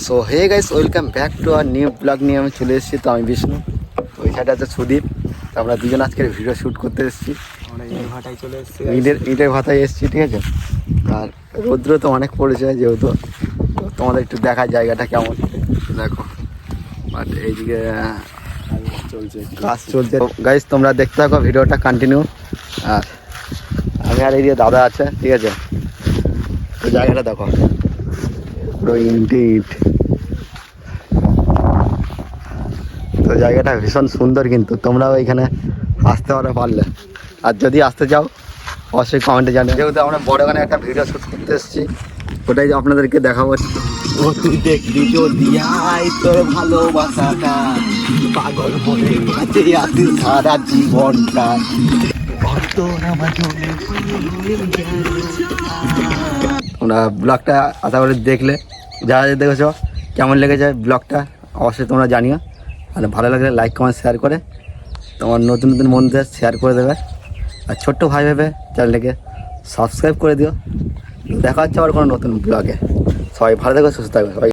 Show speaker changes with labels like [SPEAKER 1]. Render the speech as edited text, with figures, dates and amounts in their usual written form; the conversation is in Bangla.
[SPEAKER 1] So hey guys, welcome back to our new blog নিয়ে আমি চলে এসেছি। তো আমি বিষ্ণু, ওই সাইডে আছে সুদীপ। তো আমরা দুজন আজকের ভিডিও শ্যুট করতে এসেছি। ইটের ভাতায় এসেছি, ঠিক আছে। আর রৌদ্র তো অনেক পড়েছে, যেহেতু তোমাদের একটু দেখা জায়গাটা কেমন দেখো। বাট এইদিকে কাজ চলছে। গাইস তোমরা দেখতে থাকো ভিডিওটা কন্টিনিউ। আর আমি আর এইদিকে দাদা আছে, ঠিক আছে। তো জায়গাটা দেখো, পুরো ইট। তো জায়গাটা ভীষণ সুন্দর, কিন্তু তোমরাও এখানে আসতে পারলে। আর যদি আসতে চাও অবশ্যই কমেন্টে জানিও। যেহেতু আমরা বড়খানে একটা ভিডিও শ্যুট করতে এসেছি, ওটাই আপনাদেরকে দেখাবো। ও তুই দেখবি যদি আয় তোর ভালোবাসাটা পাগল বলে কাছে আসিস সারা জীবনটা। তোমরা ব্লগটা আশা করি দেখলে, যারা দেখেছো কেমন লেগেছে ব্লগটা অবশ্যই তোমরা জানিও। আর ভালো লাগলে লাইক কমেন্ট শেয়ার করে তোমার নতুন নতুন বন্ধুদের শেয়ার করে দেবে। আর ছোট্ট ভাই ভেবে চ্যানেলটাকে সাবস্ক্রাইব করে দিও। দেখা হচ্ছে আবার কোনো নতুন ব্লগে। সবাই ভালো থাকবে, সুস্থ থাকবে সবাই।